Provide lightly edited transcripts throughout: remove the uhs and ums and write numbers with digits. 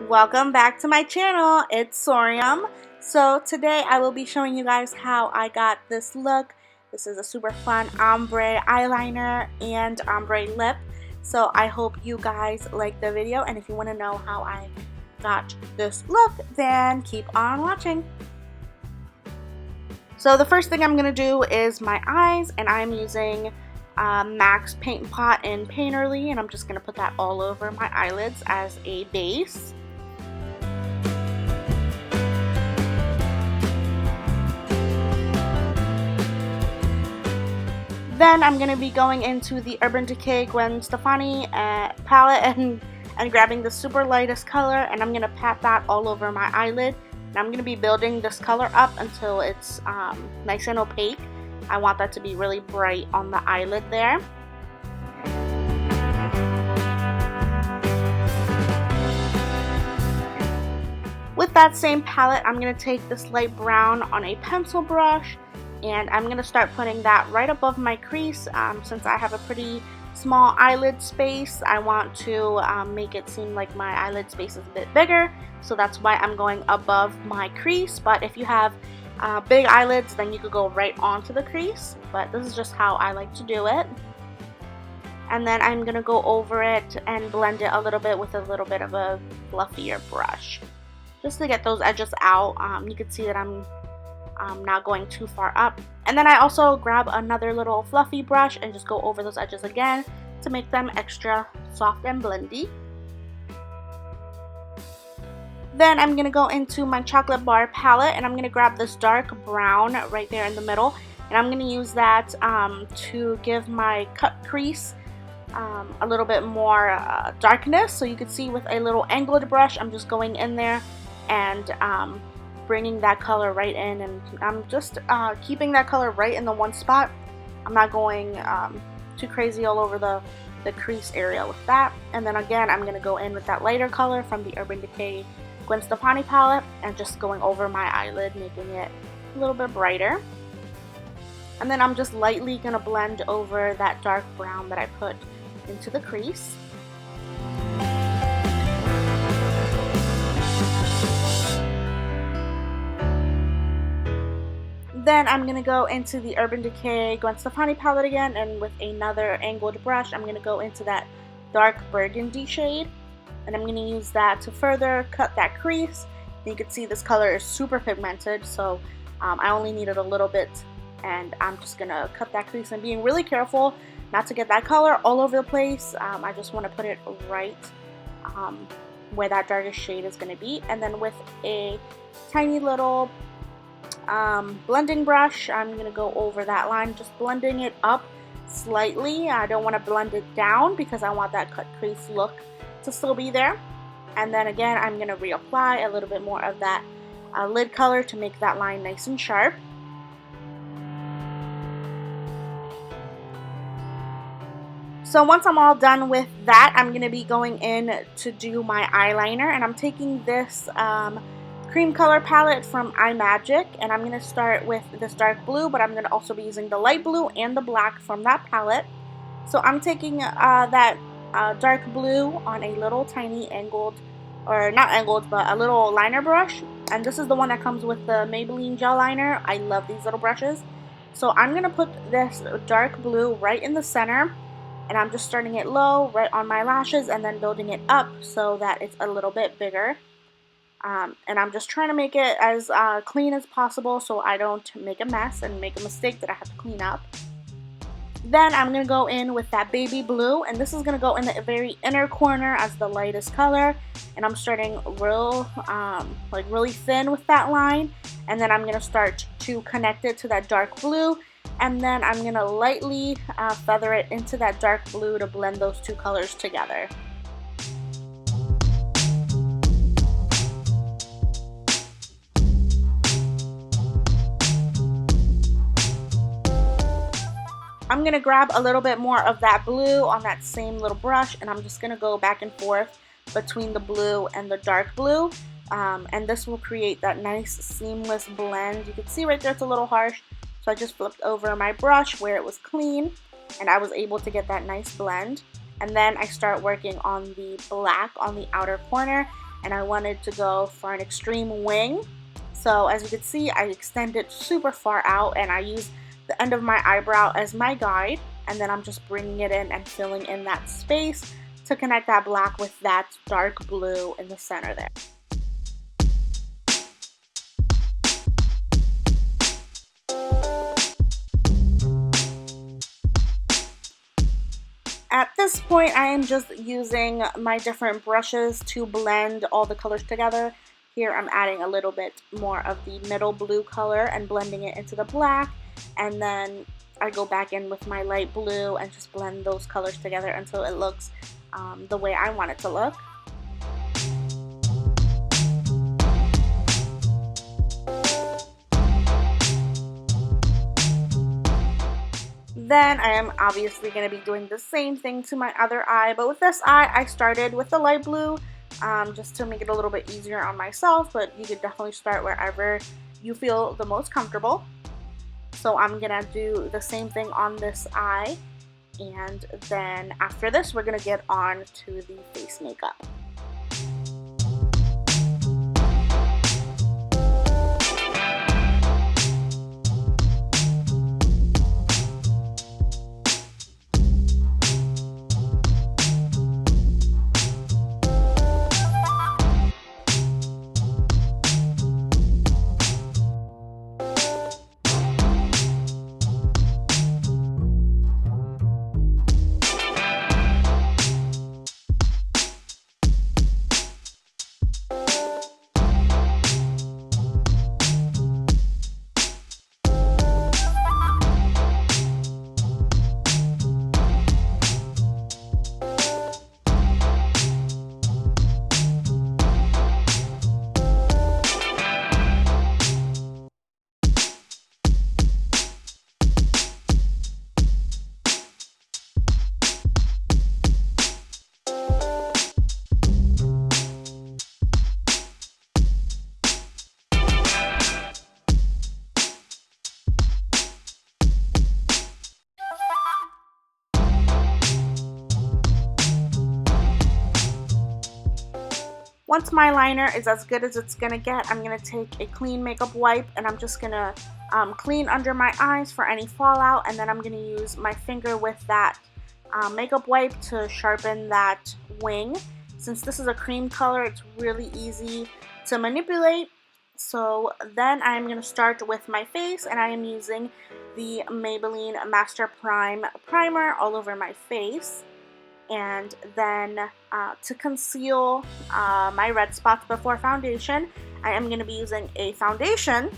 Welcome back to my channel. It's Soriam. So today I will be showing you guys how I got this look. This is a super fun ombre eyeliner and ombre lip. So I hope you guys like the video, and if you want to know how I got this look, then keep on watching. So the first thing I'm going to do is my eyes, and I'm using MAC's Paint Pot in Painterly, and I'm just going to put that all over my eyelids as a base. Then I'm going to be going into the Urban Decay Gwen Stefani palette and grabbing the super lightest color, and I'm going to pat that all over my eyelid. And I'm going to be building this color up until it's nice and opaque. I want that to be really bright on the eyelid there. With that same palette, I'm going to take this light brown on a pencil brush, and I'm going to start putting that right above my crease. Since I have a pretty small eyelid space, I want to make it seem like my eyelid space is a bit bigger, so that's why I'm going above my crease. But if you have big eyelids, then you could go right onto the crease, but this is just how I like to do it. And then I'm going to go over it and blend it a little bit with a little bit of a fluffier brush, just to get those edges out. You can see that I'm not going too far up. And then I also grab another little fluffy brush and just go over those edges again to make them extra soft and blendy. Then I'm going to go into my chocolate bar palette, and I'm going to grab this dark brown right there in the middle, and I'm going to use that to give my cut crease a little bit more darkness. So you can see with a little angled brush, I'm just going in there and bringing that color right in, and I'm just keeping that color right in the one spot. I'm not going too crazy all over the crease area with that. And then again, I'm going to go in with that lighter color from the Urban Decay Gwen Stefani palette and just going over my eyelid, making it a little bit brighter. And then I'm just lightly going to blend over that dark brown that I put into the crease. Then I'm going to go into the Urban Decay Gwen Stefani palette again, and with another angled brush, I'm going to go into that dark burgundy shade, and I'm going to use that to further cut that crease. You can see this color is super pigmented, so I only needed a little bit, and I'm just going to cut that crease and being really careful not to get that color all over the place. I just want to put it right where that darkest shade is going to be. And then with a tiny little blending brush, I'm going to go over that line, just blending it up slightly. I don't want to blend it down because I want that cut crease look to still be there. And then again, I'm going to reapply a little bit more of that lid color to make that line nice and sharp. So once I'm all done with that, I'm going to be going in to do my eyeliner, and I'm taking this cream color palette from iMagic, and I'm going to start with this dark blue, but I'm going to also be using the light blue and the black from that palette. So I'm taking that dark blue on a little tiny angled, or not angled, but a little liner brush, and this is the one that comes with the Maybelline gel liner. I love these little brushes. So I'm going to put this dark blue right in the center, and I'm just starting it low right on my lashes and then building it up so that it's a little bit bigger. And I'm just trying to make it as clean as possible so I don't make a mess and make a mistake that I have to clean up. Then I'm going to go in with that baby blue, and this is going to go in the very inner corner as the lightest color, and I'm starting really thin with that line, and then I'm going to start to connect it to that dark blue, and then I'm going to lightly feather it into that dark blue to blend those two colors together. I'm going to grab a little bit more of that blue on that same little brush, and I'm just going to go back and forth between the blue and the dark blue, and this will create that nice seamless blend. You can see right there it's a little harsh, so I just flipped over my brush where it was clean, and I was able to get that nice blend. And then I start working on the black on the outer corner, and I wanted to go for an extreme wing. So as you can see, I extend it super far out, and I use the end of my eyebrow as my guide, and then I'm just bringing it in and filling in that space to connect that black with that dark blue in the center there. At this point, I am just using my different brushes to blend all the colors together. Here I'm adding a little bit more of the middle blue color and blending it into the black, and then I go back in with my light blue and just blend those colors together until it looks the way I want it to look. Then I am obviously going to be doing the same thing to my other eye, but with this eye I started with the light blue just to make it a little bit easier on myself, but you could definitely start wherever you feel the most comfortable. So I'm going to do the same thing on this eye, and then after this we're going to get on to the face makeup. Once my liner is as good as it's gonna get, I'm gonna take a clean makeup wipe and I'm just gonna clean under my eyes for any fallout, and then I'm gonna use my finger with that makeup wipe to sharpen that wing. Since this is a cream color, it's really easy to manipulate. So then I'm gonna start with my face, and I am using the Maybelline Master Prime primer all over my face. And then to conceal my red spots before foundation, I am going to be using a foundation,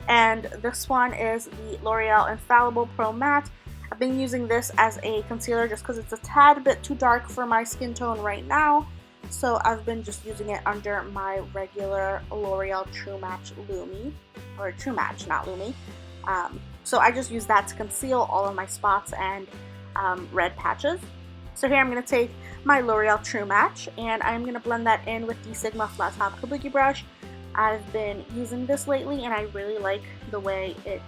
and this one is the L'Oreal Infallible Pro Matte. I've been using this as a concealer just because it's a tad bit too dark for my skin tone right now, so I've been just using it under my regular L'Oreal True Match Lumi, or True Match, not Lumi. So I just use that to conceal all of my spots and red patches. So here I'm going to take my L'Oreal True Match, and I'm going to blend that in with the Sigma Flat Top Kabuki brush. I've been using this lately and I really like the way it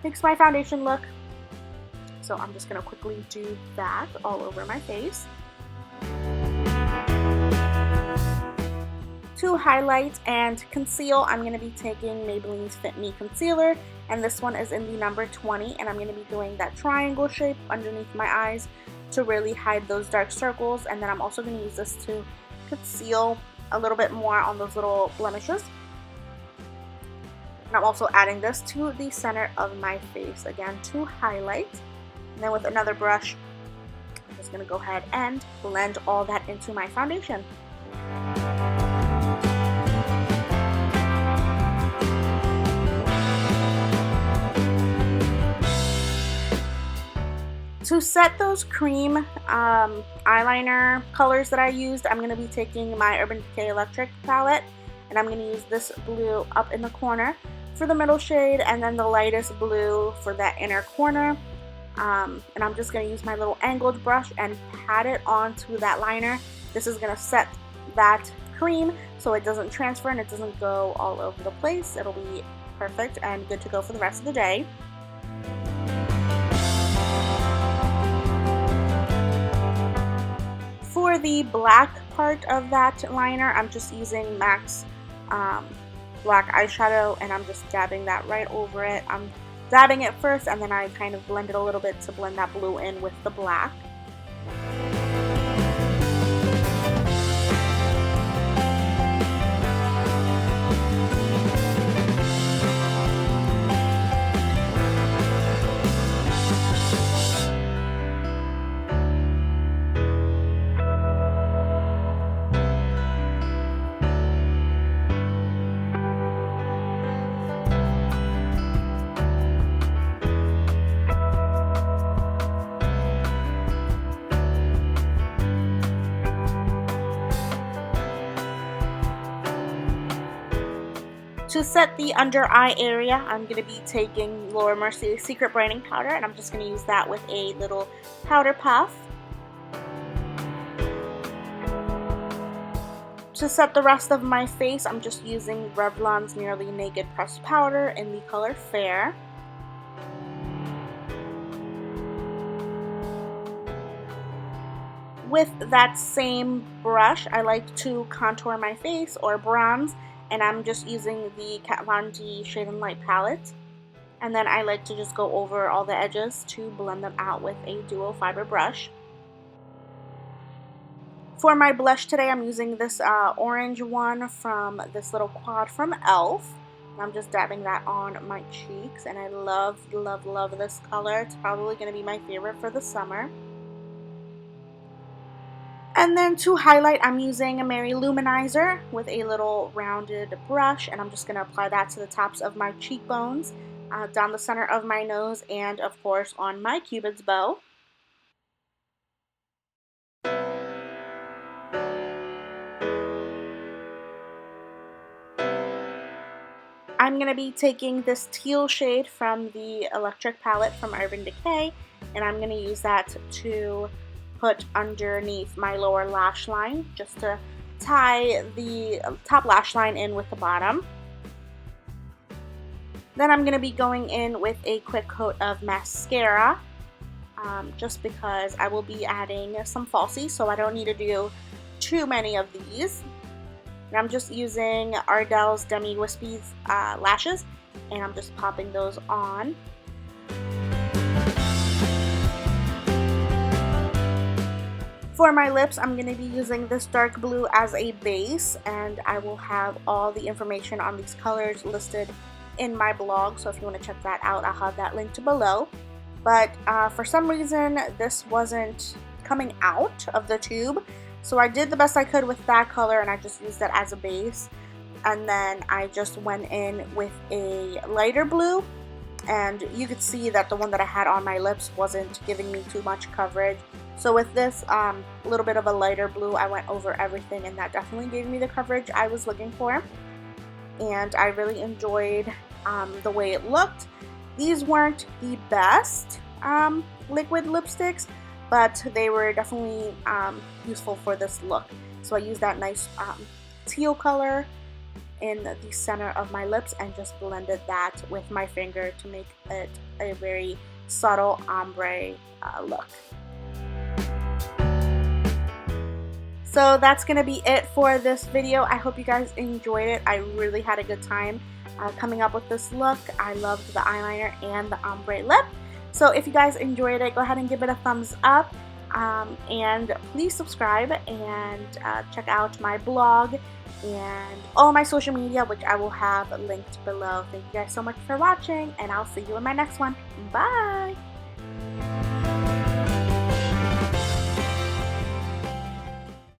makes my foundation look. So I'm just going to quickly do that all over my face. To highlight and conceal, I'm going to be taking Maybelline's Fit Me Concealer, and this one is in the number 20, and I'm going to be doing that triangle shape underneath my eyes to really hide those dark circles, and then I'm also going to use this to conceal a little bit more on those little blemishes. And I'm also adding this to the center of my face again to highlight. And then with another brush, I'm just going to go ahead and blend all that into my foundation. To set those cream eyeliner colors that I used, I'm going to be taking my Urban Decay Electric palette, and I'm going to use this blue up in the corner for the middle shade, and then the lightest blue for that inner corner. And I'm just going to use my little angled brush and pat it onto that liner. This is going to set that cream so it doesn't transfer and it doesn't go all over the place. It'll be perfect and good to go for the rest of the day. For For the black part of that liner, I'm just using MAC's black eyeshadow, and I'm just dabbing that right over it. I'm dabbing it first, and then I kind of blend it a little bit to blend that blue in with the black. To set the under eye area, I'm going to be taking Laura Mercier's Secret Brightening Powder, and I'm just going to use that with a little powder puff. To set the rest of my face, I'm just using Revlon's Nearly Naked Pressed Powder in the color Fair. With that same brush, I like to contour my face or bronze, and I'm just using the Kat Von D Shade and Light palette. And then I like to just go over all the edges to blend them out with a duo fiber brush. For my blush today, I'm using this orange one from this little quad from e.l.f. I'm just dabbing that on my cheeks, and I love, love, love this color. It's probably going to be my favorite for the summer. And then to highlight, I'm using a Mary Luminizer with a little rounded brush, and I'm just going to apply that to the tops of my cheekbones, down the center of my nose, and of course on my Cupid's bow. I'm going to be taking this teal shade from the Electric palette from Urban Decay, and I'm going to use that to put underneath my lower lash line, just to tie the top lash line in with the bottom. Then I'm going to be going in with a quick coat of mascara, just because I will be adding some falsies, so I don't need to do too many of these. And I'm just using Ardell's Demi Wispies lashes, and I'm just popping those on. For my lips, I'm going to be using this dark blue as a base, and I will have all the information on these colors listed in my blog, so if you want to check that out, I'll have that linked below. But for some reason, this wasn't coming out of the tube, so I did the best I could with that color, and I just used that as a base. And then I just went in with a lighter blue, and you could see that the one that I had on my lips wasn't giving me too much coverage. So with this little bit of a lighter blue, I went over everything, and that definitely gave me the coverage I was looking for. And I really enjoyed the way it looked. These weren't the best liquid lipsticks, but they were definitely useful for this look. So I used that nice teal color in the center of my lips and just blended that with my finger to make it a very subtle ombre look. So that's going to be it for this video. I hope you guys enjoyed it. I really had a good time coming up with this look. I loved the eyeliner and the ombre lip. So if you guys enjoyed it, go ahead and give it a thumbs up. And please subscribe and check out my blog and all my social media, which I will have linked below. Thank you guys so much for watching, and I'll see you in my next one. Bye!